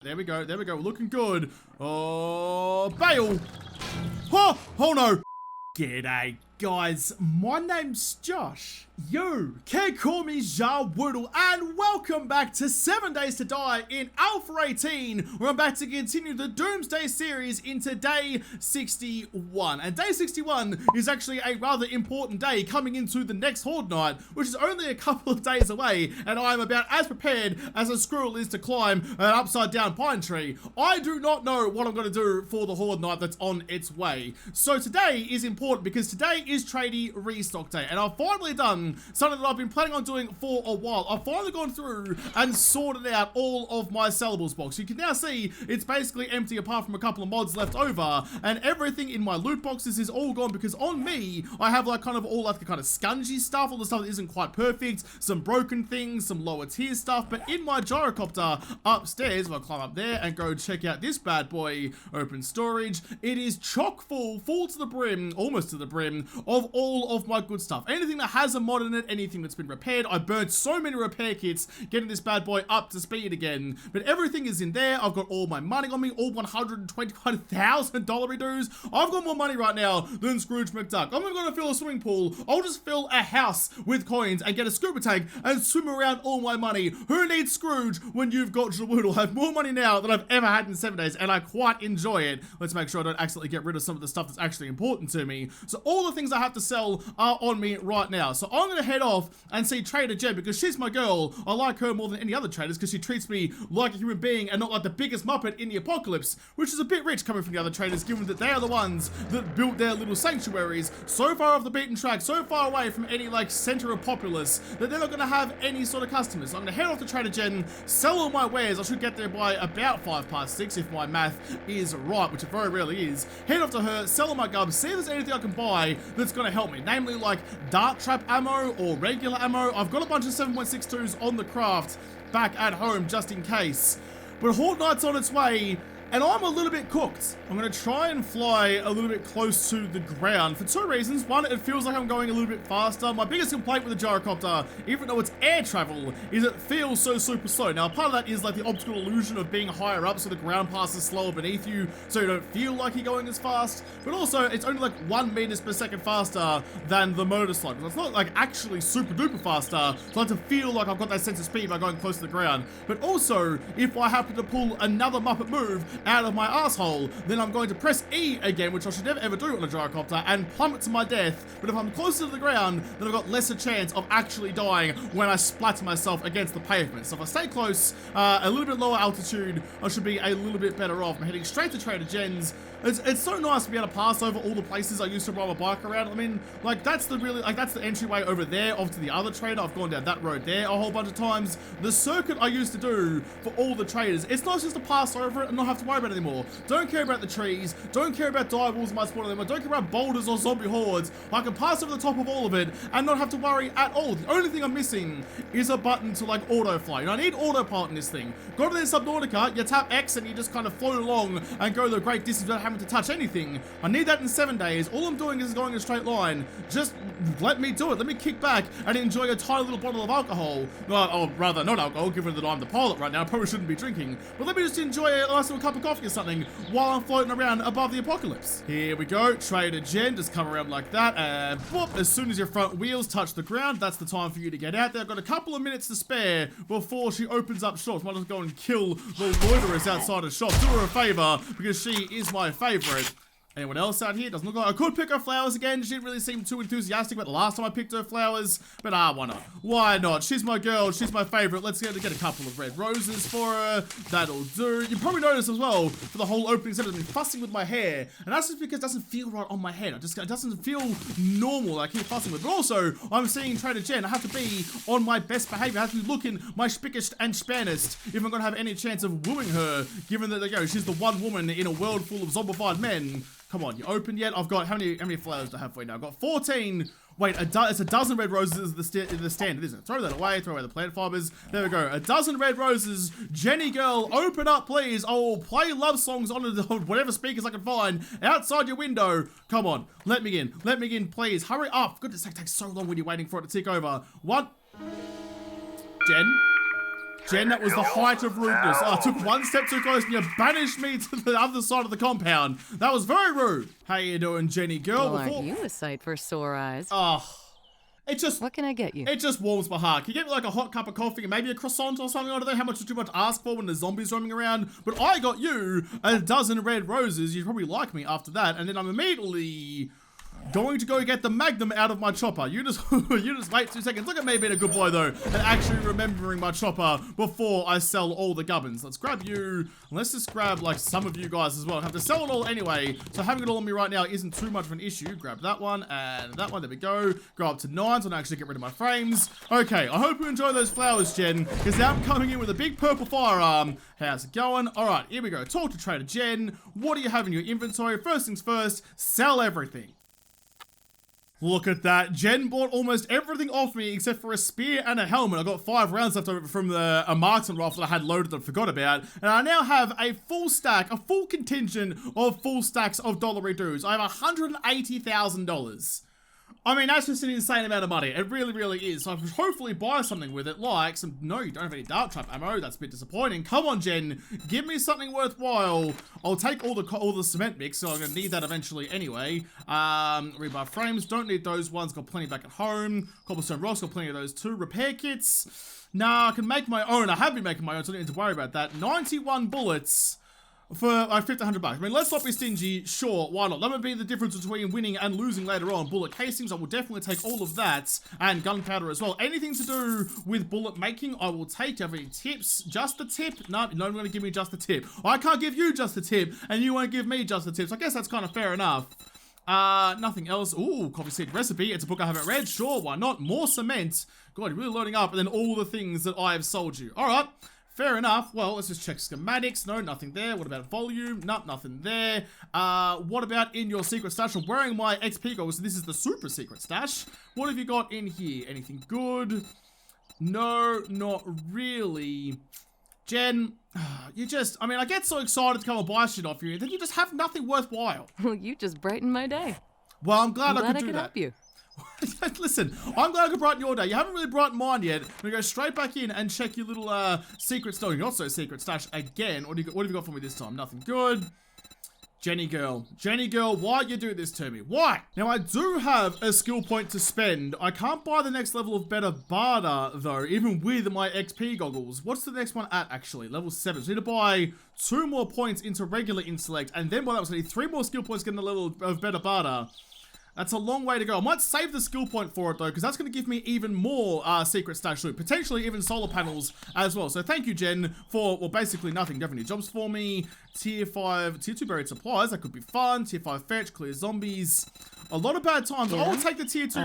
There we go. There we go. We're looking good. Oh, bail. Oh no. G'day, guys. My name's Josh. You can call me Woodle, and welcome back to 7 Days to Die in Alpha 18, where I'm back to continue the Doomsday series into day 61. And day 61 is actually a rather important day coming into the next Horde Night, which is only a couple of days away, and I am about as prepared as a squirrel is to climb an upside down pine tree. I do not know what I'm going to do for the Horde Night that's on its way. So today is important because today is Tradie Restock Day, and I've finally done something that I've been planning on doing for a while. I've finally gone through and sorted out all of my sellables box. You can now see it's basically empty apart from a couple of mods left over, and everything in my loot boxes is all gone because on me, I have like kind of all like the kind of scungy stuff, all the stuff that isn't quite perfect, some broken things, some lower tier stuff, but in my gyrocopter upstairs, if I climb up there and go check out this bad boy, open storage, it is chock full to the brim, almost to the brim, of all of my good stuff. Anything that has a mod in it, anything that's been repaired. I burnt so many repair kits getting this bad boy up to speed again, but everything is in there. I've got all my money on me, all 125,000 dollary-doos. I've got more money right now than Scrooge McDuck. I'm not gonna fill a swimming pool. I'll just fill a house with coins and get a scuba tank and swim around all my money. Who needs Scrooge when you've got Jawoodle? I have more money now than I've ever had in 7 days, and I quite enjoy it. Let's make sure I don't accidentally get rid of some of the stuff that's actually important to me. So all the things I have to sell are on me right now. So I'm gonna head off and see Trader Jen because she's my girl. I like her more than any other traders because she treats me like a human being and not like the biggest muppet in the apocalypse, which is a bit rich coming from the other traders given that they are the ones that built their little sanctuaries so far off the beaten track, so far away from any like center of populace that they're not gonna have any sort of customers. So I'm gonna head off to Trader Jen, sell all my wares. I should get there by about 6:05 if my math is right, which it very rarely is. Head off to her, sell all my gubs, see if there's anything I can buy that's gonna help me, namely like dart trap ammo or regular ammo. I've got a bunch of 7.62s on the craft back at home just in case. But Horde Night's on its way, and I'm a little bit cooked. I'm gonna try and fly a little bit close to the ground for two reasons. One, it feels like I'm going a little bit faster. My biggest complaint with the gyrocopter, even though it's air travel, is it feels so super slow. Now, part of that is like the optical illusion of being higher up, so the ground passes slower beneath you, so you don't feel like you're going as fast. But also, it's only like 1 meters per second faster than the motor slide. It's not like actually super duper faster, so I have to feel like I've got that sense of speed by going close to the ground. But also, if I happen to pull another Muppet move out of my asshole, then I'm going to press E again, which I should never ever do on a gyrocopter, and plummet to my death. But if I'm closer to the ground, then I've got lesser chance of actually dying when I splatter myself against the pavement. So if I stay close, a little bit lower altitude, I should be a little bit better off. I'm heading straight to Trader Jen's. It's so nice to be able to pass over all the places I used to ride my bike around. I mean, like that's the entryway over there off to the other trader. I've gone down that road there a whole bunch of times. The circuit I used to do for all the traders, it's nice just to pass over it and not have to worry about it anymore. Don't care about the trees, don't care about dire wolves might spawn them, I don't care about boulders or zombie hordes. I can pass over the top of all of it and not have to worry at all. The only thing I'm missing is a button to like auto fly. And I need autopilot in this thing. Go to the Subnautica, you tap X and you just kind of float along and go the great distance without having to touch anything. I need that in 7 days. All I'm doing is going in a straight line. Just let me do it. Let me kick back and enjoy a tiny little bottle of alcohol. Or rather, not alcohol, given that I'm the pilot right now. I probably shouldn't be drinking. But let me just enjoy a nice little cup of coffee or something while I'm floating around above the apocalypse. Here we go. Trader Jen, just come around like that. And whoop, as soon as your front wheels touch the ground, that's the time for you to get out there. I've got a couple of minutes to spare before she opens up shop. Might just go and kill the loiterers outside of shop. Do her a favor because she is my favorite. Anyone else out here? Doesn't look like I could pick her flowers again. She didn't really seem too enthusiastic about the last time I picked her flowers. But why not? Why not? She's my girl. She's my favorite. Let's get a couple of red roses for her. That'll do. You probably noticed as well, for the whole opening set, I've been fussing with my hair. And that's just because it doesn't feel right on my head. It doesn't feel normal. I keep fussing with. But also, I'm seeing Trader Jen. I have to be on my best behavior. I have to be looking my spickest and spannest if I'm going to have any chance of wooing her, given that, she's the one woman in a world full of zombified men. Come on, you opened yet? I've got, how many flowers do I have for you now? I've got 14. Wait, it's a dozen red roses is the standard, isn't it? Throw that away, throw away the plant fibers. There we go, a dozen red roses. Jenny girl, open up please. I will play love songs on whatever speakers I can find outside your window. Come on, let me in please. Hurry up, goodness sake, it takes so long when you're waiting for it to tick over. What? Jen? Jen, that was the height of rudeness. I took one step too close and you banished me to the other side of the compound. That was very rude. How you doing, Jenny girl? Well, aren't you a sight for sore eyes? Oh, what can I get you? It just warms my heart. Can you get me like a hot cup of coffee and maybe a croissant or something? I don't know how much is too much to ask for when there's zombies roaming around. But I got you a dozen red roses. You'd probably like me after that. And then I'm immediately going to go get the magnum out of my chopper. You just wait 2 seconds. Look at me being a good boy though, and actually remembering my chopper before I sell all the gubbins. Let's grab you. Let's just grab like some of you guys as well. I have to sell it all anyway, so having it all on me right now isn't too much of an issue. Grab that one and that one. There we go. Go up to 9 so I can actually get rid of my frames. Okay, I hope you enjoy those flowers, Jen, because now I'm coming in with a big purple firearm. How's it going? All right, here we go. Talk to Trader Jen. What do you have in your inventory? First things first, sell everything. Look at that. Jen bought almost everything off me except for a spear and a helmet. I got 5 rounds left over from a marksman rifle that I had loaded that I forgot about. And I now have a full stack, a full contingent of full stacks of dollary-doos. I have $180,000. I mean, that's just an insane amount of money. It really, really is. So I could hopefully buy something with it, like some... No, you don't have any dart trap ammo. That's a bit disappointing. Come on, Jen. Give me something worthwhile. I'll take all the cement mix, so I'm going to need that eventually anyway. Rebar frames. Don't need those ones. Got plenty back at home. Cobblestone rocks. Got plenty of those too. Repair kits. Nah, I can make my own. I have been making my own, so I don't need to worry about that. 91 bullets. For like $1,500. I mean, let's not be stingy. Sure, why not? That would be the difference between winning and losing later on. Bullet casings, I will definitely take all of that. And gunpowder as well. Anything to do with bullet making, I will take. Have any tips? Just the tip? No, you're not going to give me just the tip. I can't give you just the tip, and you won't give me just the tips. I guess that's kind of fair enough. Nothing else. Ooh, coffee seed recipe. It's a book I haven't read. Sure, why not? More cement. God, you're really loading up. And then all the things that I have sold you. All right. Fair enough. Well, let's just check schematics. No, nothing there. What about volume? Nope, nothing there. What about in your secret stash? I'm wearing my XP goggles, so this is the super secret stash. What have you got in here? Anything good? No, not really. Jen, you just... I mean, I get so excited to come and buy shit off you, then you just have nothing worthwhile. Well, you just brightened my day. Well, I'm glad I could do that. Help you. Listen, I'm glad I could brighten your day. You haven't really brightened mine yet. I'm gonna go straight back in and check your little secret stash. Not so secret stash again. What have you got for me this time? Nothing good. Jenny girl, why you do this to me? Why? Now I do have a skill point to spend. I can't buy the next level of better barter though, even with my XP goggles. What's the next one at actually? Level 7. So I need to buy 2 more points into regular intellect, and then by that was I need 3 more skill points to get in the level of better barter. That's a long way to go. I might save the skill point for it though, because that's going to give me even more secret stash loot. Potentially even solar panels as well. So thank you, Jen, for, well, basically nothing. Do you have any jobs for me? Tier 2 buried supplies. That could be fun. Tier 5 fetch, clear zombies. A lot of bad times. Yeah. I'll take the tier 2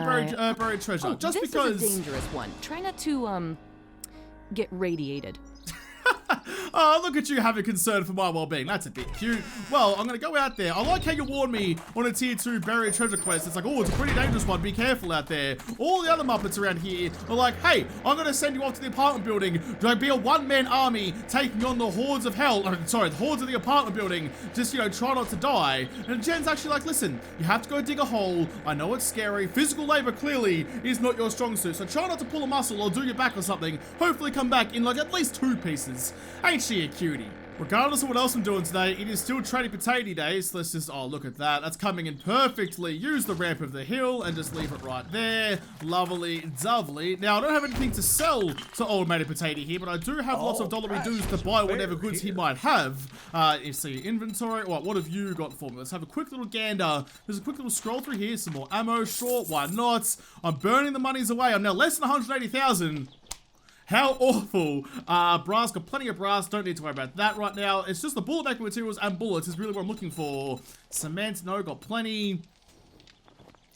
buried treasure. Just because... This is a dangerous one. Try not to, get radiated. Oh, look at you having concern for my well-being. That's a bit cute. Well, I'm going to go out there. I like how you warned me on a tier 2 buried treasure quest. It's like, oh, it's a pretty dangerous one. Be careful out there. All the other Muppets around here are like, hey, I'm going to send you off to the apartment building. Do be a one-man army taking on the hordes of hell. Sorry, the hordes of the apartment building. Just, you know, try not to die. And Jen's actually like, listen, you have to go dig a hole. I know it's scary. Physical labor clearly is not your strong suit. So try not to pull a muscle or do your back or something. Hopefully come back in like at least 2 pieces. Ain't she a cutie? Regardless of what else I'm doing today, it is still trading potato days. So let's just, oh, look at that. That's coming in perfectly. Use the ramp of the hill and just leave it right there. Lovely, dovely. Now, I don't have anything to sell to old matey potato here, but I do have lots of dollary-doos to buy whatever goods he might have. You see inventory. What have you got for me? Let's have a quick little gander. There's a quick little scroll through here. Some more ammo. Sure, why not? I'm burning the monies away. I'm now less than 180,000. How awful. Brass, got plenty of brass. Don't need to worry about that right now. It's just the bullet making materials and bullets is really what I'm looking for. Cement, no, got plenty.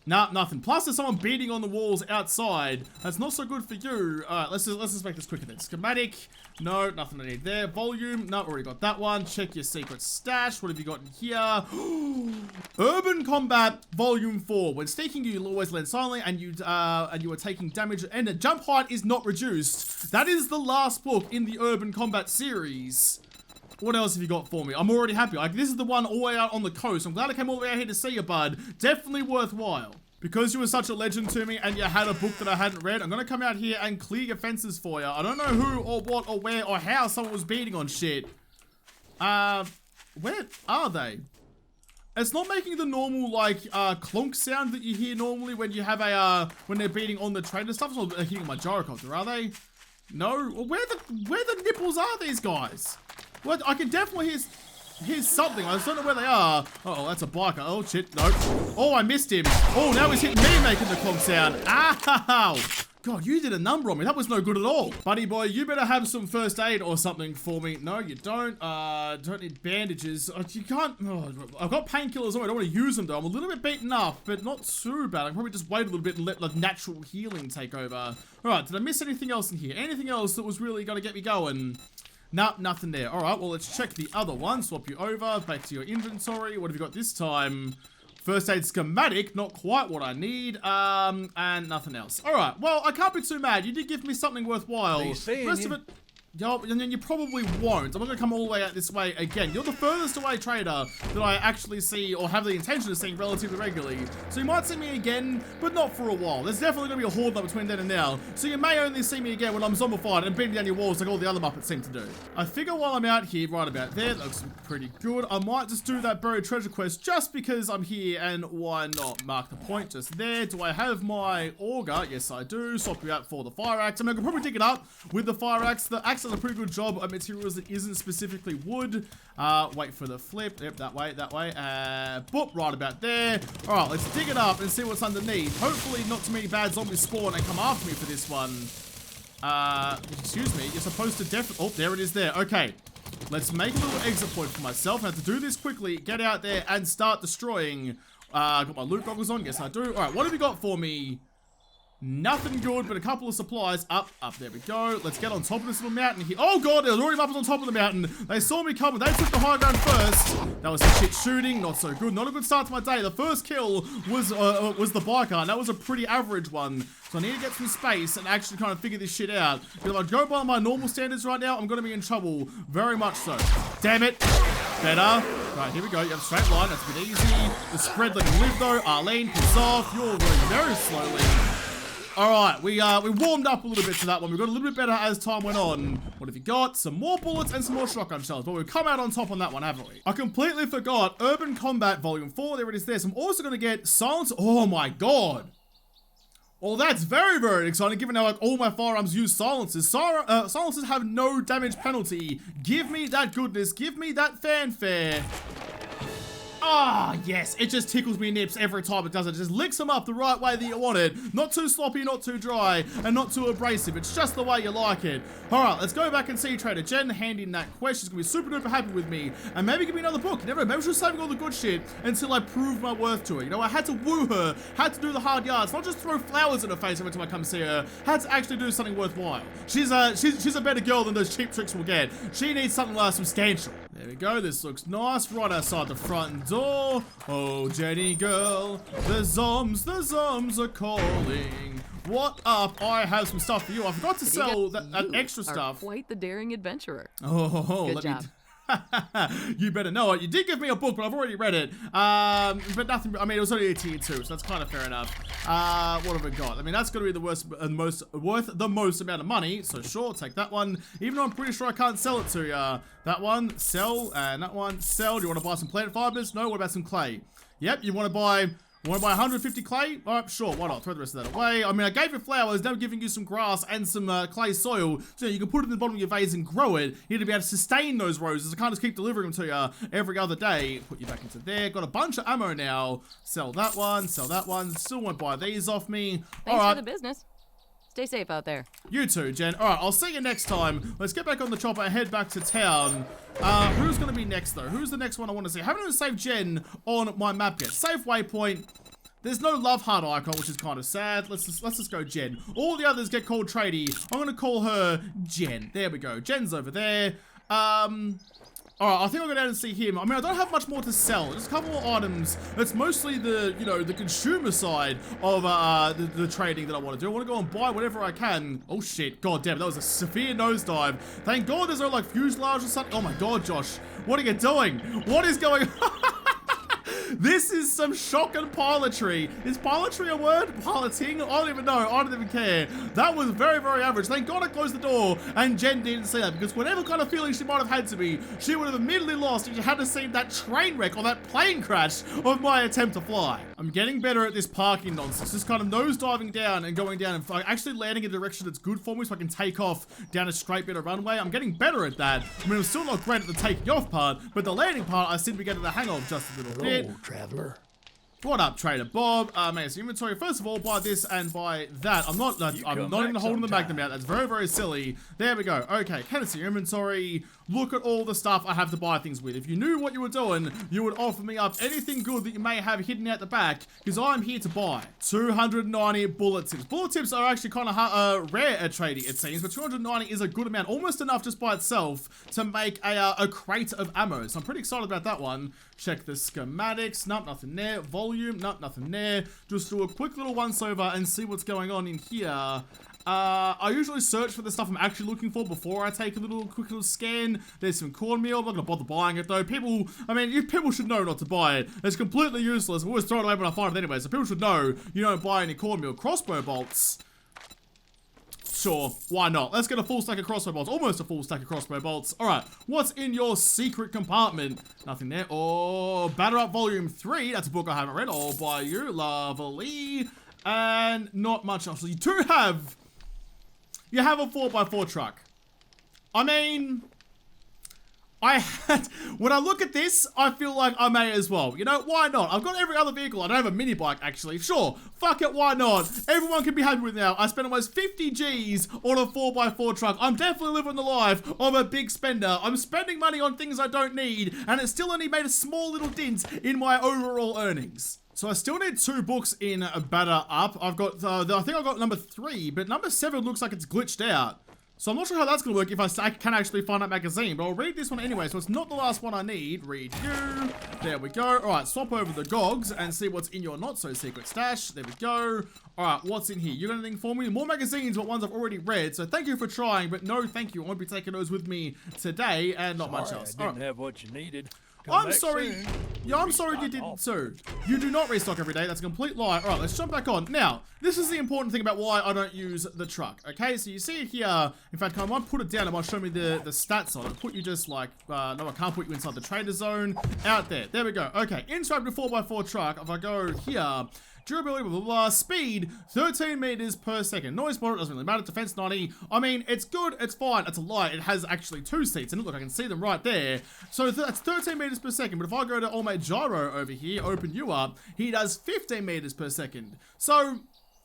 Nah, nothing. Plus there's someone beating on the walls outside. That's not so good for you. Alright, let's just make this quicker then. Schematic. No, nothing I need there. Volume. No, already got that one. Check your secret stash. What have you got in here? Urban Combat Volume 4. When sneaking, you always land silently, and you are taking damage, and the jump height is not reduced. That is the last book in the Urban Combat series. What else have you got for me? I'm already happy. Like, this is the one all the way out on the coast. I'm glad I came all the way out here to see you, bud. Definitely worthwhile. Because you were such a legend to me and you had a book that I hadn't read, I'm gonna come out here and clear your fences for you. I don't know who or what or where or how someone was beating on shit. Where are they? It's not making the normal, like, clunk sound that you hear normally when you have a, when they're beating on the train and stuff. It's not hitting my gyrocopter, are they? No? Well, where the nipples are these guys? What? I can definitely hear something. I just don't know where they are. Uh-oh, that's a biker. Oh, shit. Nope. Oh, I missed him. Oh, now he's hitting me making the clunk sound. Ow! God, you did a number on me. That was no good at all. Buddy boy, you better have some first aid or something for me. No, you don't. Don't need bandages. You can't. Oh, I've got painkillers on. I don't want to use them, though. I'm a little bit beaten up, but not too bad. I can probably just wait a little bit and let the natural healing take over. All right, did I miss anything else in here? Anything else that was really going to get me going? Nope, nothing there. All right, well, let's check the other one. Swap you over, back to your inventory. What have you got this time? First aid schematic, not quite what I need, and nothing else. All right, well, I can't be too mad. You did give me something worthwhile. The rest of it, yo, and then you probably won't. I'm not gonna come all the way out this way again. You're the furthest away trader that I actually see or have the intention of seeing relatively regularly. So you might see me again, but not for a while. There's definitely gonna be a horde up between then and now. So you may only see me again when I'm zombified and beating down your walls like all the other Muppets seem to do. I figure while I'm out here, right about there, that looks pretty good. I might just do that buried treasure quest just because I'm here, and why not? Mark the point just there. Do I have my auger? Yes, I do. Swap you out for the fire axe. I mean, I can probably dig it up with the fire axe. The axe does a pretty good job of materials that isn't specifically wood. Wait for the flip. Yep, that way. Boop, right about there. All right, let's dig it up and see what's underneath. Hopefully not too many bad zombies spawn and come after me for this one. Excuse me, you're supposed to oh, there it is there. Okay, let's make a little exit point for myself. I have to do this quickly, get out there and start destroying. Got my loot goggles on, yes I do. All right, what have you got for me? Nothing good, but a couple of supplies. Up, there we go. Let's get on top of this little mountain here. Oh god, there's already Muppets on top of the mountain. They saw me coming. They took the high ground first. That was some shit shooting. Not so good. Not a good start to my day. The first kill was the biker, and that was a pretty average one. So I need to get some space and actually kind of figure this shit out. Because if I go by my normal standards right now, I'm going to be in trouble. Very much so. Damn it. Better. Right, here we go. You have a straight line. That's a bit easy. The spread letting live though. Arlene, piss off. You're going very slowly. Alright, we warmed up a little bit to that one. We got a little bit better as time went on. What have you got? Some more bullets and some more shotgun shells. But we've come out on top on that one, haven't we? I completely forgot. Urban Combat Volume 4. There it is there. So I'm also going to get Silence. Oh my god. Well, that's very, very exciting, given how like all my firearms use silencers. Silencers have no damage penalty. Give me that goodness. Give me that fanfare. Ah, yes, it just tickles me nips every time it does it. It just licks them up the right way that you want it. Not too sloppy, not too dry, and not too abrasive. It's just the way you like it. All right, let's go back and see Trader Jen hand in that quest. She's gonna be super duper happy with me. And maybe give me another book. You never know, maybe she's saving all the good shit until I prove my worth to her. You know, I had to woo her, had to do the hard yards, not just throw flowers in her face every time I come see her. Had to actually do something worthwhile. She's a better girl than those cheap tricks will get. She needs something substantial. There we go, this looks nice, right outside the front door. Oh, Jenny girl, the zombs are calling. What up? I have some stuff for you. I forgot to sell that extra stuff. Quite the daring adventurer. Oh, good job. You better know it. You did give me a book, but I've already read it. But nothing. I mean, it was only a tier 2, so that's kind of fair enough. What have I got? I mean, that's going to be the worth the most amount of money. So sure, take that one. Even though I'm pretty sure I can't sell it to you. That one, sell, and that one, sell. Do you want to buy some plant fibers? No. What about some clay? Yep. You want to buy 150 clay? Alright, sure, why not? Throw the rest of that away. I mean, I gave you flowers, now I'm giving you some grass and some clay soil, so you can put it in the bottom of your vase and grow it. You need to be able to sustain those roses. I can't just keep delivering them to you every other day. Put you back into there. Got a bunch of ammo now. Sell that one, sell that one. Still won't buy these off me. Thanks for the business. Stay safe out there. You too, Jen. Alright, I'll see you next time. Let's get back on the chopper and head back to town. Who's going to be next, though? Who's the next one I want to see? I haven't even saved Jen on my map yet. Save waypoint. There's no love heart icon, which is kind of sad. Let's just go Jen. All the others get called Tradie. I'm going to call her Jen. There we go. Jen's over there. Alright, I think I'll go down and see him. I mean, I don't have much more to sell. Just a couple more items. It's mostly the, you know, the consumer side of the trading that I want to do. I want to go and buy whatever I can. Oh shit, god damn, that was a severe nosedive. Thank god there's no like fuselage or something. Oh my god, Josh, what are you doing? What is going on? This is some shocking piloting. Is piloting a word? Piloting? I don't even know. I don't even care. That was very, very average. Thank God I closed the door and Jen didn't see that, because whatever kind of feeling she might have had to me, she would have immediately lost if she hadn't seen that train wreck or that plane crash of my attempt to fly. I'm getting better at this parking nonsense. Just kind of nosediving down and going down and actually landing in a direction that's good for me so I can take off down a straight bit of runway. I'm getting better at that. I mean, I'm still not great at the taking off part, but the landing part I seem to be getting the hang of just a little bit. Hello, traveler. What up, Trader Bob? Amazing inventory. First of all, buy this and buy that. I'm not even holding the Magnum out. That's very, very silly. There we go. Okay, can I see your inventory? Look at all the stuff I have to buy things with. If you knew what you were doing, you would offer me up anything good that you may have hidden out the back, because I'm here to buy. 290 bullet tips. Bullet tips are actually kind of rare at trading, it seems, but 290 is a good amount. Almost enough just by itself to make a crate of ammo. So I'm pretty excited about that one. Check the schematics. Nope, nothing there. Volume. Nope, nothing there. Just do a quick little once over and see what's going on in here. I usually search for the stuff I'm actually looking for before I take a quick little scan. There's some cornmeal. I'm not gonna bother buying it though. People should know not to buy it. It's completely useless. I always throw it away when I find it anyway. So people should know you don't buy any cornmeal. Crossbow bolts. Sure, why not? Let's get a full stack of crossbow bolts. Almost a full stack of crossbow bolts. Alright, what's in your secret compartment? Nothing there. Oh, Batter Up Volume 3. That's a book I haven't read. All by you. Lovely. And not much else. So you have a 4x4 truck. I mean, when I look at this, I feel like I may as well. You know, why not? I've got every other vehicle. I don't have a mini bike, actually. Sure, fuck it, why not? Everyone can be happy with it now. I spent almost 50 G's on a 4x4 truck. I'm definitely living the life of a big spender. I'm spending money on things I don't need, and it still only made a small little dent in my overall earnings. So I still need 2 books in Batter Up. I've got, I think I've got number 3, but number 7 looks like it's glitched out. So I'm not sure how that's going to work if I can actually find that magazine, but I'll read this one anyway, so it's not the last one I need. Read you. There we go. All right, swap over the gogs and see what's in your not-so-secret stash. There we go. All right, what's in here? You got anything for me? More magazines, but ones I've already read, so thank you for trying, but no thank you. I won't be taking those with me today, and not much else. I didn't have what you needed. I'm sorry. Yeah, I'm sorry you didn't too. You do not restock every day. That's a complete lie. All right, let's jump back on. Now, this is the important thing about why I don't use the truck. Okay, so you see it here. In fact, I might put it down. It might show me the stats on it. Put you just like, no, I can't put you inside the trader zone. Out there. There we go. Okay, interrupted 4x4 truck. If I go here, durability, blah, blah, blah. Speed, 13 meters per second. Noise moderate, doesn't really matter. Defense, 90. I mean, it's good, it's fine. It's a lie. It has actually 2 seats in it. Look, I can see them right there. So that's 13 meters per second. But if I go to All-Mate Gyro over here, open you up, he does 15 meters per second. So,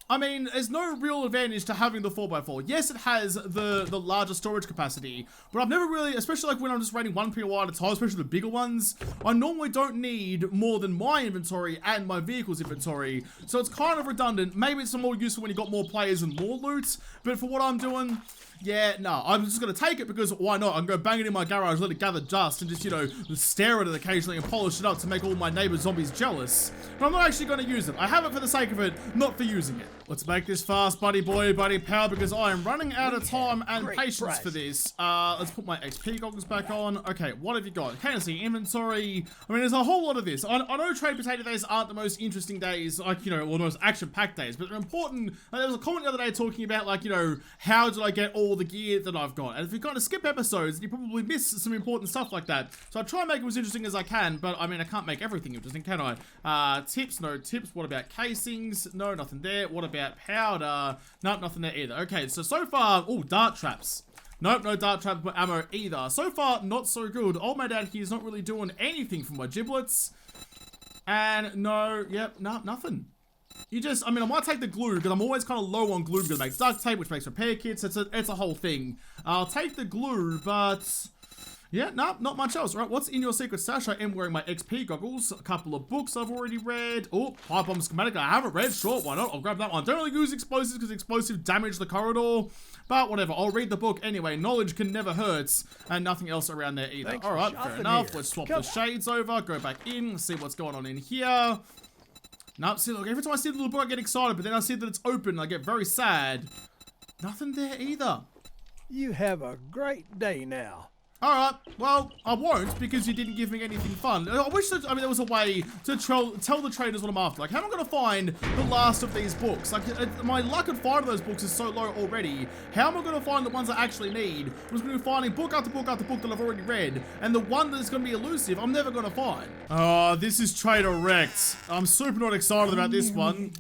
I mean, there's no real advantage to having the 4x4. Yes, it has the larger storage capacity, but I've never really, especially like when I'm just raiding one POI at a time, especially the bigger ones, I normally don't need more than my inventory and my vehicle's inventory, so it's kind of redundant. Maybe it's more useful when you got more players and more loot, but for what I'm doing, yeah, no, I'm just going to take it because why not? I can go bang it in my garage, let it gather dust, and just, you know, stare at it occasionally and polish it up to make all my neighbor zombies jealous. But I'm not actually going to use it. I have it for the sake of it, not for using it. Let's make this fast, buddy boy, buddy pal, because I am running out of time and patience for this. Let's put my XP goggles back on. Okay, what have you got? Can I see inventory? I mean, there's a whole lot of this. I know trade potato days aren't the most interesting days, like, you know, or the most action-packed days, but they're important. Like, there was a comment the other day talking about, like, you know, how did I get all the gear that I've got? And if you kind of skip episodes, you probably miss some important stuff like that. So I try and make it as interesting as I can, but I mean, I can't make everything interesting, can I? Tips, no tips. What about casings? No, nothing there. What about powder? Nope, nothing there either. Okay, so far, oh, dart traps. Nope, no dart traps, but ammo either. So far, not so good. Old mate out here is not really doing anything for my giblets. And no, yep, no, nothing. You just, I mean, I might take the glue because I'm always kind of low on glue because it makes duct tape, which makes repair kits. It's a whole thing. I'll take the glue, but yeah, no, not much else. Right, what's in your secret stash? I am wearing my XP goggles. A couple of books I've already read. Oh, pipe bomb schematic I haven't read. Sure, why not? I'll grab that one. Don't really use explosives because explosives damage the corridor. But whatever, I'll read the book anyway. Knowledge can never hurt, and nothing else around there either. All right, fair enough. Let's swap the shades over. Go back in. See what's going on in here. Nope, see, look, every time I see the little book, I get excited, but then I see that it's open, and I get very sad. Nothing there either. You have a great day now. Alright, well, I won't because you didn't give me anything fun. I wish that, there was a way to tell the traders what I'm after. Like, how am I going to find the last of these books? Like, my luck at finding those books is so low already. How am I going to find the ones I actually need? I'm just going to be finding book after book after book that I've already read. And the one that's going to be elusive, I'm never going to find. Oh, this is Trader Wrecked. I'm super not excited about this one.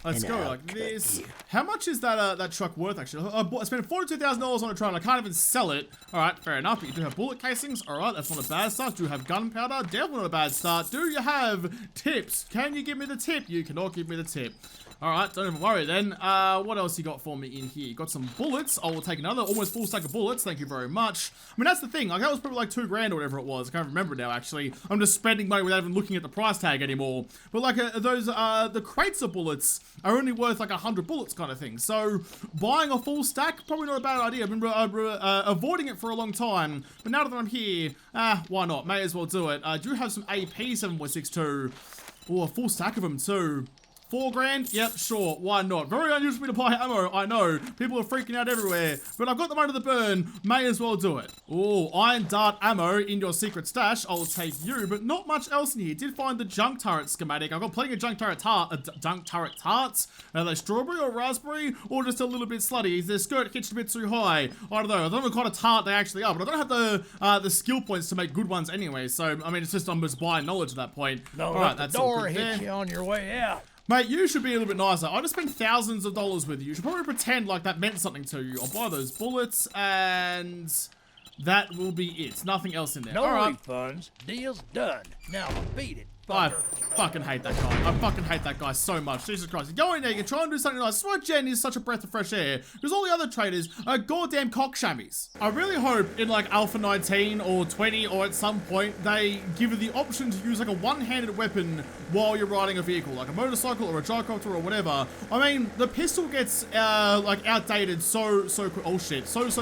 Let's go like this. How much is that truck worth actually? I spent $42,000 on a truck and I can't even sell it. All right, fair enough. But you do have bullet casings. All right, that's not a bad start. Do you have gunpowder? Definitely not a bad start. Do you have tips? Can you give me the tip? You cannot give me the tip. All right, don't even worry then. What else you got for me in here? You got some bullets. I will take another almost full stack of bullets. Thank you very much. I mean, that's the thing. Like, that was probably like $2 grand or whatever it was. I can't remember now, actually. I'm just spending money without even looking at the price tag anymore. But like the crates of bullets are only worth like 100 bullets kind of thing. So buying a full stack, probably not a bad idea. I've been avoiding it for a long time. But now that I'm here, why not? May as well do it. I do have some AP 7.62. Oh, a full stack of them too. $4 grand? Yep, sure. Why not? Very unusual for me to buy ammo. I know. People are freaking out everywhere. But I've got the money to burn. May as well do it. Oh, iron dart ammo in your secret stash. I'll take you, but not much else in here. Did find the junk turret schematic. I've got plenty of junk turret tarts. Are they strawberry or raspberry? Or just a little bit slutty? Is their skirt hitched a bit too high? I don't know. I don't know what kind of tart they actually are, but I don't have the skill points to make good ones anyway. So, I mean, it's just I'm just buying knowledge at that point. No, all right, that's all good hit you on your way out. Mate, you should be a little bit nicer. I just spent thousands of dollars with you. You should probably pretend like that meant something to you. I'll buy those bullets, and that will be it. Nothing else in there. No all right. refunds. Deal's done. Now beat it, I fucker. fucking hate that guy. I fucking hate that guy so much. Jesus Christ. You go in there, you try and do something nice. That's why Jen is such a breath of fresh air. Because all the other traders are goddamn cockshammies. I really hope in like Alpha 19 or 20 or at some point they give you the option to use like a one-handed weapon while you're riding a vehicle. Like a motorcycle or a gyrocopter or whatever. I mean, the pistol gets like outdated so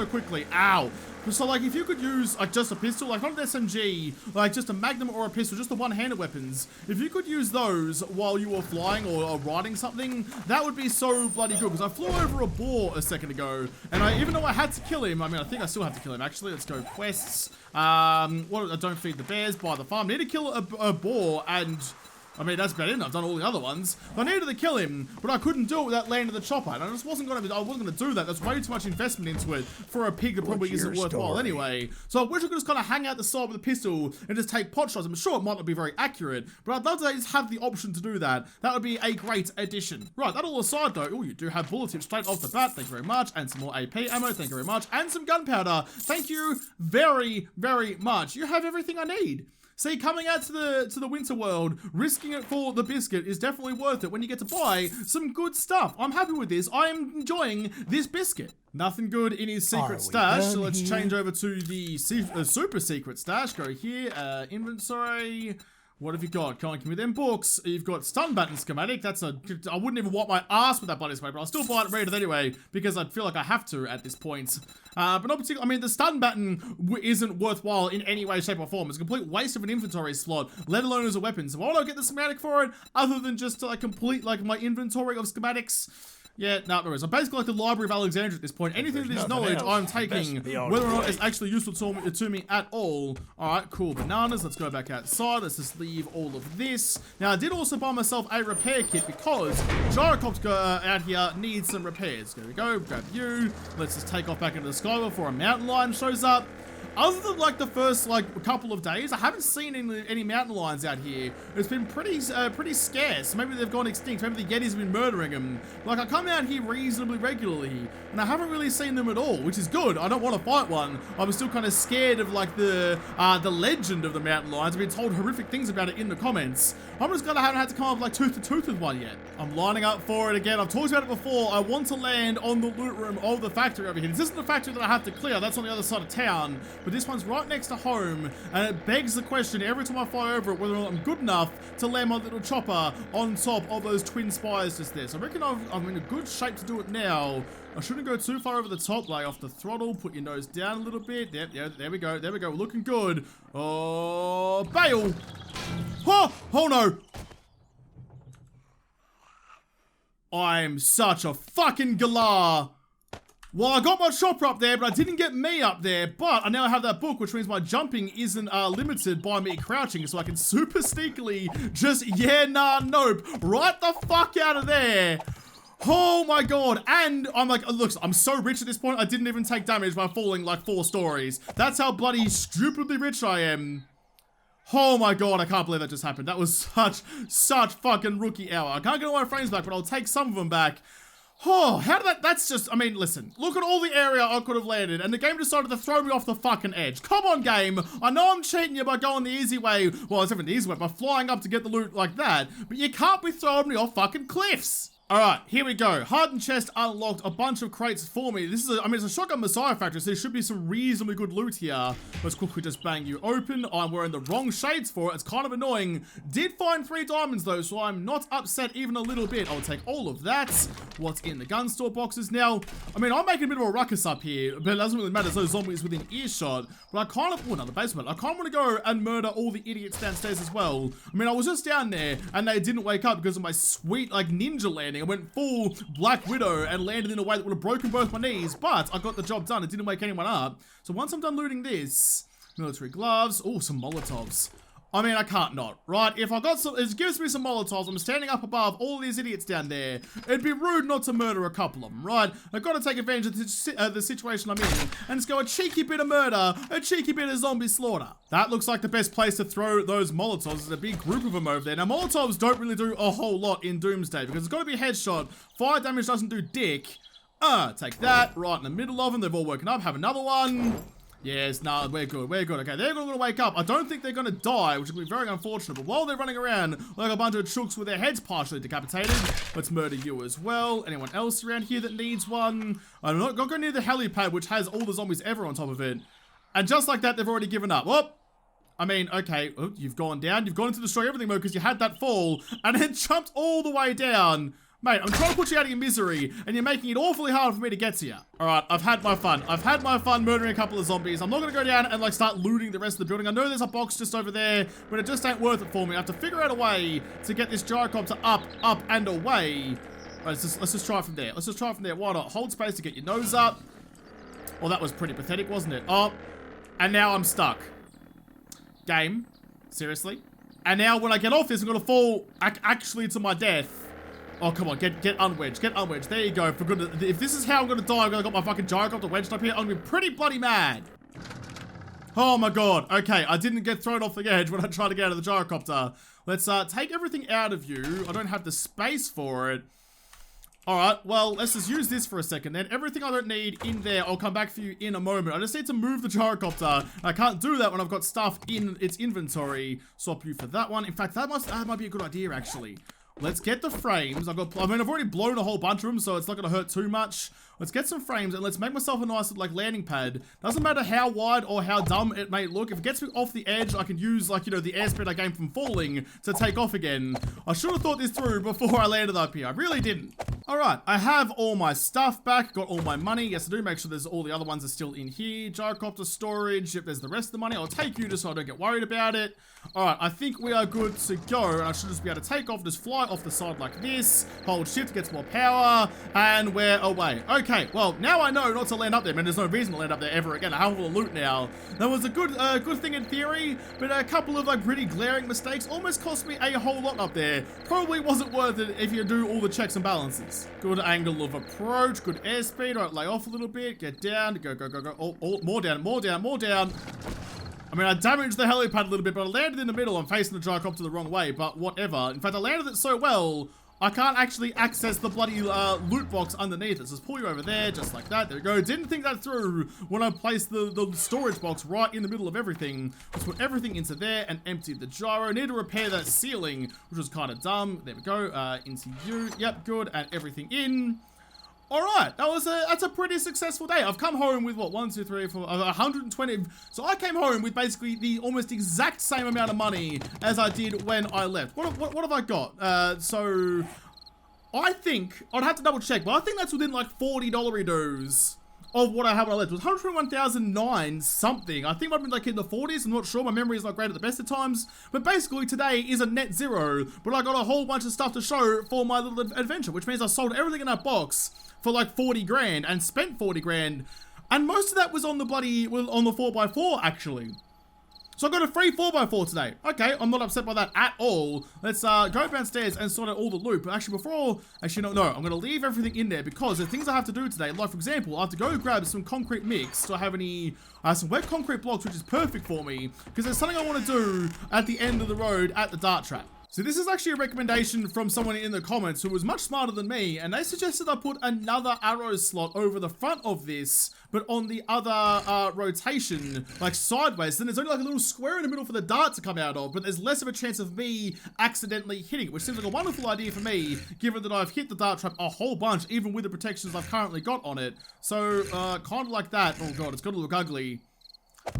quickly. Ow. So like if you could use like just a pistol, like not an SMG, like just a Magnum or a pistol, just the one-handed weapons, if you could use those while you were flying or riding something, that would be so bloody good. Because I flew over a boar a second ago, and even though I had to kill him, I mean, I think I still have to kill him actually. Let's go quests. Don't feed the bears, buy the farm. Need to kill a boar, and I mean, that's about it. I've done all the other ones. I needed to kill him, but I couldn't do it without landing the chopper. And I just wasn't gonna do that. That's way too much investment into it for a pig that probably isn't worthwhile anyway. So I wish I could just kind of hang out the side with a pistol and just take pot shots. I'm sure it might not be very accurate, but I'd love to just have the option to do that. That would be a great addition. Right, that all aside though, oh, you do have bullet tips straight off the bat. Thank you very much. And some more AP ammo. Thank you very much. And some gunpowder. Thank you very, very much. You have everything I need. See, coming out to the winter world, risking it for the biscuit is definitely worth it when you get to buy some good stuff. I'm happy with this. I am enjoying this biscuit. Nothing good in his secret stash, so let's change over to the super secret stash. Go here, inventory. What have you got? Come on, give me them books. You've got stun button schematic. I wouldn't even wipe my ass with that bloody schematic, but I'll still buy it and read it anyway, because I feel like I have to at this point. But not particularly, I mean, the stun button isn't worthwhile in any way, shape, or form. It's a complete waste of an inventory slot, let alone as a weapon. So why would I get the schematic for it, other than just to like complete like my inventory of schematics? Yeah, no, there is. I'm basically like the Library of Alexandria at this point. Anything of this knowledge I'm taking, whether or not it's actually useful to me at all. Alright, cool. Bananas. Let's go back outside. Let's just leave all of this. Now, I did also buy myself a repair kit because Gyrocopter out here needs some repairs. There we go. Grab you. Let's just take off back into the sky before a mountain lion shows up. Other than like the first like couple of days, I haven't seen any mountain lions out here. It's been pretty scarce. Maybe they've gone extinct. Maybe the Yetis have been murdering them. Like I come out here reasonably regularly, and I haven't really seen them at all, which is good. I don't want to fight one. I'm still kind of scared of like the legend of the mountain lions. I've been told horrific things about it in the comments. I'm just gonna haven't had to come up like tooth to tooth with one yet. I'm lining up for it again. I've talked about it before. I want to land on the loot room of the factory over here. This isn't the factory that I have to clear. That's on the other side of town. But this one's right next to home, and it begs the question every time I fly over it whether or not I'm good enough to land my little chopper on top of those twin spires just there. So I reckon I'm in a good shape to do it now. I shouldn't go too far over the top, lay off the throttle, put your nose down a little bit. There we go, we're looking good. Oh, bail! Oh no! I'm such a fucking galah! Well, I got my chopper up there, but I didn't get me up there. But I now have that book, which means my jumping isn't limited by me crouching. So I can super sneakily just, yeah, nah, nope, right the fuck out of there. Oh my god, and I'm like, look, I'm so rich at this point, I didn't even take damage by falling like 4 stories. That's how bloody stupidly rich I am. Oh my god, I can't believe that just happened. That was such fucking rookie hour. I can't get all my frames back, but I'll take some of them back. Oh, how did that's just, I mean, listen, look at all the area I could have landed, and the game decided to throw me off the fucking edge. Come on, game. I know I'm cheating you by going the easy way. Well, it's even the easy way, by flying up to get the loot like that, but you can't be throwing me off fucking cliffs. Alright, here we go. Hardened chest unlocked, a bunch of crates for me. This is it's a shotgun Messiah factory, so there should be some reasonably good loot here. Let's quickly just bang you open. I'm wearing the wrong shades for it. It's kind of annoying. Did find 3 diamonds though, so I'm not upset even a little bit. I'll take all of that. What's in the gun store boxes now? I mean, I'm making a bit of a ruckus up here, but it doesn't really matter. There's no zombies within earshot. But I kind of, oh, another basement. I kind of want to go and murder all the idiots downstairs as well. I mean, I was just down there and they didn't wake up because of my sweet, like, ninja landing. I went full Black Widow and landed in a way that would have broken both my knees, but I got the job done. It didn't wake anyone up. So once I'm done looting this, military gloves, oh, some Molotovs. I mean, I can't not, right? If I got some, it gives me some Molotovs, I'm standing up above all these idiots down there. It'd be rude not to murder a couple of them, right? I've got to take advantage of the situation I'm in and just go a cheeky bit of murder, a cheeky bit of zombie slaughter. That looks like the best place to throw those Molotovs. There's a big group of them over there. Now, Molotovs don't really do a whole lot in Doomsday because it's got to be headshot. Fire damage doesn't do dick. Take that right in the middle of them. They've all woken up. Have another one. Yes, no, we're good, we're good. Okay, they're going to wake up. I don't think they're going to die, which will be very unfortunate. But while they're running around like a bunch of chooks with their heads partially decapitated, let's murder you as well. Anyone else around here that needs one? I'm not going near the helipad, which has all the zombies ever on top of it. And just like that, they've already given up. Whoop! I mean, okay, oh, you've gone down. You've gone into destroy everything mode because you had that fall and then jumped all the way down. Mate, I'm trying to put you out of your misery, and you're making it awfully hard for me to get to you. Alright, I've had my fun. I've had my fun murdering a couple of zombies. I'm not going to go down and, like, start looting the rest of the building. I know there's a box just over there, but it just ain't worth it for me. I have to figure out a way to get this gyrocopter up, and away. Right, let's just try from there. Let's just try from there. Why not? Hold space to get your nose up. Well, that was pretty pathetic, wasn't it? Oh, and now I'm stuck. Game. Seriously? And now when I get off this, I'm going to fall actually to my death. Oh, come on, get unwedged, get unwedged. There you go, for goodness. If this is how I'm gonna die, I'm gonna got my fucking gyrocopter wedged up here, I'm gonna be pretty bloody mad. Oh my god, okay, I didn't get thrown off the edge when I tried to get out of the gyrocopter. Let's take everything out of you. I don't have the space for it. Alright, well, let's just use this for a second then. Everything I don't need in there, I'll come back for you in a moment. I just need to move the gyrocopter. I can't do that when I've got stuff in its inventory. Swap you for that one. In fact, that might be a good idea, actually. Let's get the frames. I've already blown a whole bunch of them, so it's not going to hurt too much. Let's get some frames and let's make myself a nice, like, landing pad. Doesn't matter how wide or how dumb it may look. If it gets me off the edge, I can use, like, you know, the airspeed I gained from falling to take off again. I should have thought this through before I landed up here. I really didn't. Alright, I have all my stuff back. Got all my money. Yes, I do. Make sure there's all the other ones are still in here. Gyrocopter storage. If there's the rest of the money, I'll take you just so I don't get worried about it. Alright, I think we are good to go. And I should just be able to take off, just fly off the side like this. Hold shift, gets more power. And we're away. Okay, well, now I know not to land up there. Man, there's no reason to land up there ever again. I have all the loot now. That was a good thing in theory, but a couple of, like, pretty glaring mistakes almost cost me a whole lot up there. Probably wasn't worth it if you do all the checks and balances. Good angle of approach, good airspeed. Alright, lay off a little bit, get down, go. Oh, more down. I mean, I damaged the helipad a little bit, but I landed in the middle. I'm facing the gyrocopter the wrong way, but whatever. In fact, I landed it so well, I can't actually access the bloody loot box underneath it. So just pull you over there, just like that. There we go. Didn't think that through when I placed the storage box right in the middle of everything. Let's put everything into there and empty the gyro. Need to repair that ceiling, which was kind of dumb. There we go. Into you. Yep, good. And everything in. Alright, that's a pretty successful day. I've come home with, what, 1, 2, 3, 4, 120. So I came home with basically the almost exact same amount of money as I did when I left. What have I got? So I think, I'd have to double check, but I think that's within like 40 dollaridoos of what I have when I left. It was 121,009 something. I think I've been like in the 40s. I'm not sure. My memory is not great at the best of times. But basically today is a net zero. But I got a whole bunch of stuff to show for my little adventure, which means I sold everything in that box for like 40 grand and spent 40 grand. And most of that was on the bloody, on the 4x4 actually. So I got a free 4x4 today. Okay, I'm not upset by that at all. Let's go downstairs and sort out all the loot. But actually no, I'm gonna leave everything in there because there's things I have to do today. Like for example, I have to go grab some concrete mix. Do I have any, some wet concrete blocks, which is perfect for me because there's something I want to do at the end of the road at the dart trap. So this is actually a recommendation from someone in the comments who was much smarter than me, and they suggested I put another arrow slot over the front of this, but on the other rotation, like sideways. Then there's only like a little square in the middle for the dart to come out of, but there's less of a chance of me accidentally hitting it, which seems like a wonderful idea for me, given that I've hit the dart trap a whole bunch, even with the protections I've currently got on it. So kind of like that. Oh god, it's gonna look ugly.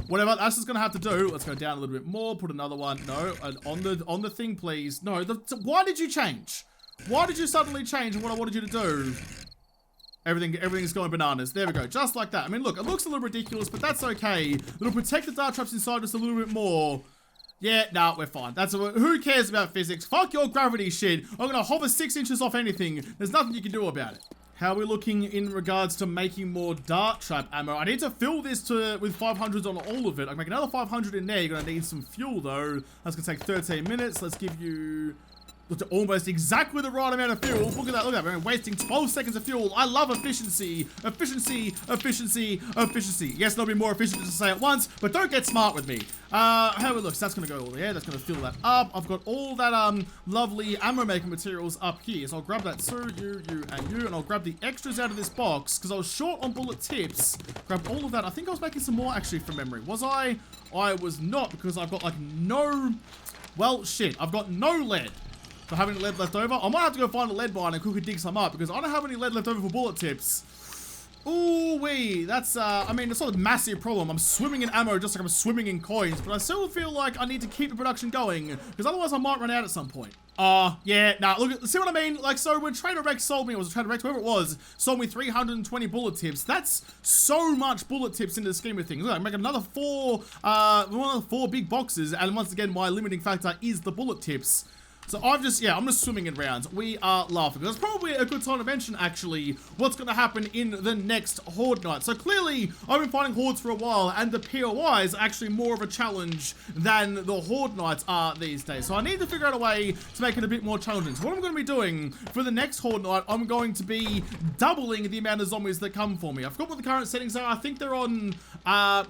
Whatever, that's just gonna have to do. Let's go down a little bit more, put another one. No, on the thing, please. No, why did you change? Why did you suddenly change what I wanted you to do? Everything's going bananas. There we go, just like that. I mean, look, it looks a little ridiculous, but that's okay. It'll protect the dart traps inside just a little bit more. Yeah, nah, we're fine. Who cares about physics? Fuck your gravity shit. I'm gonna hover 6 inches off anything. There's nothing you can do about it. How are we looking in regards to making more dart trap ammo? I need to fill this with 500s on all of it. I can make another 500 in there. You're gonna need some fuel though. That's gonna take 13 minutes. Let's give you almost exactly the right amount of fuel. Look at that, we're wasting 12 seconds of fuel. I love efficiency. Efficiency, efficiency, efficiency. Yes, there'll be more efficient to say at once, but don't get smart with me. How it looks, that's gonna go all there. That's gonna fill that up. I've got all that lovely ammo making materials up here. So I'll grab that too, you, and you, and I'll grab the extras out of this box because I was short on bullet tips. Grab all of that. I think I was making some more actually from memory. Was I? I was not, because I've got like no, well shit, I've got no lead. For having lead left over. I might have to go find a lead mine and quickly dig some up because I don't have any lead left over for bullet tips. Ooh wee, that's I mean, it's not a massive problem. I'm swimming in ammo just like I'm swimming in coins, but I still feel like I need to keep the production going because otherwise I might run out at some point. Yeah, nah, look, see what I mean? Like, so when Trader Rex sold me, or was it Trader Rex, whoever it was, sold me 320 bullet tips. That's so much bullet tips in the scheme of things. Look, I make another 4 big boxes, and once again, my limiting factor is the bullet tips. So I'm just swimming in rounds. We are laughing. That's probably a good time to mention, actually, what's going to happen in the next Horde night. So clearly, I've been fighting Hordes for a while, and the POIs are actually more of a challenge than the Horde nights are these days. So I need to figure out a way to make it a bit more challenging. So what I'm going to be doing for the next Horde night, I'm going to be doubling the amount of zombies that come for me. I forgot what the current settings are. I think they're on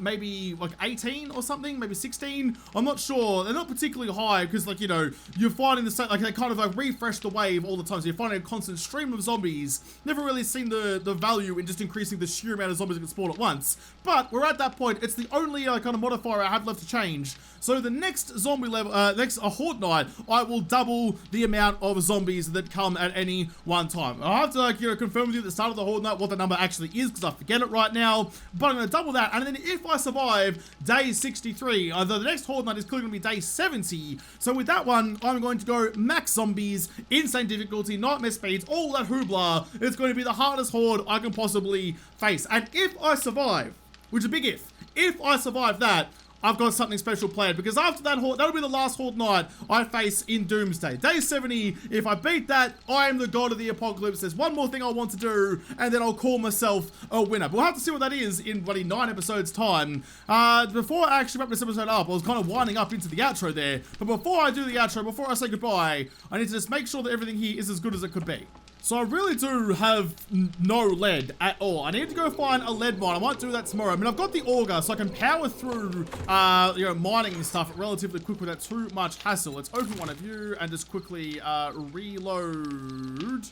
maybe like 18 or something, maybe 16. I'm not sure. They're not particularly high because, like, you know, you're fighting the same, like they kind of like refresh the wave all the time, so you're finding a constant stream of zombies. Never really seen the value in just increasing the sheer amount of zombies that can spawn at once, but we're at that point. It's the only kind of modifier I have left to change. So the next zombie level, next Horde night, I will double the amount of zombies that come at any one time. I have to, like, you know, confirm with you at the start of the Horde night what the number actually is because I forget it right now, but I'm going to double that, and then if I survive day 63, the next Horde night is clearly going to be day 70, so with that one, I'm going to go max zombies, insane difficulty, nightmare speeds, all that hoopla. It's going to be the hardest Horde I can possibly face, and if I survive, which is a big if I survive that, I've got something special planned, because after that Horde, that'll be the last Horde night I face in Doomsday. Day 70, if I beat that, I am the god of the apocalypse. There's one more thing I want to do, and then I'll call myself a winner. But we'll have to see what that is in bloody 9 episodes time. Before I actually wrap this episode up, I was kind of winding up into the outro there. But before I do the outro, before I say goodbye, I need to just make sure that everything here is as good as it could be. So I really do have no lead at all. I need to go find a lead mine. I might do that tomorrow. I mean, I've got the auger, so I can power through, you know, mining and stuff relatively quick without too much hassle. Let's open one of you and just quickly reload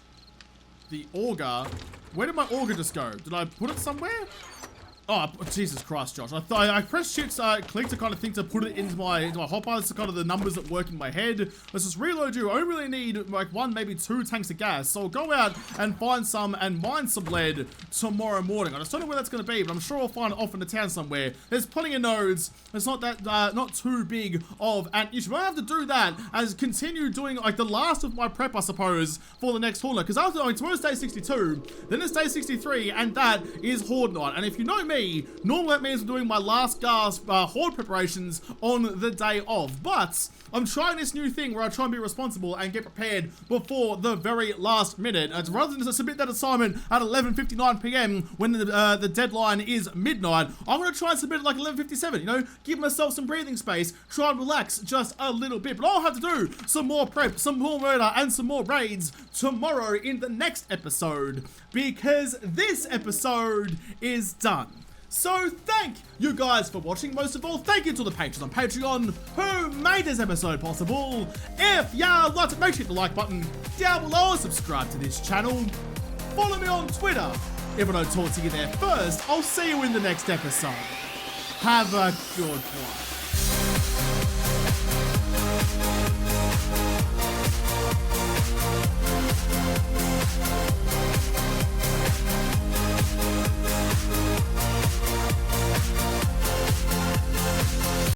the auger. Where did my auger just go? Did I put it somewhere? Oh, Jesus Christ, Josh. I pressed shift click to kind of think to put it into my hotbar. This is kind of the numbers that work in my head. Let's just reload you. I only really need like 1, maybe 2 tanks of gas. So I'll go out and find some and mine some lead tomorrow morning. I just don't know where that's going to be, but I'm sure I'll find it off in the town somewhere. There's plenty of nodes. It's not that, not too big of an issue. I have to do that as continue doing like the last of my prep, I suppose, for the next Horde night. Because after, like, tomorrow's day 62, then it's day 63, and that is Horde night. And if you know me, 3. Normally that means I'm doing my last gasp horde preparations on the day of, but I'm trying this new thing where I try and be responsible and get prepared before the very last minute. Rather than submit that assignment at 11:59 p.m. when the deadline is midnight, I'm going to try and submit it like 11:57, you know, give myself some breathing space, try and relax just a little bit. But I'll have to do some more prep, some more murder, and some more raids tomorrow in the next episode, because this episode is done. So thank you guys for watching. Most of all, thank you to the patrons on Patreon who made this episode possible. If y'all like it, make sure to hit the like button down below, subscribe to this channel, follow me on Twitter. If I don't talk to you there first, I'll see you in the next episode. Have a good one.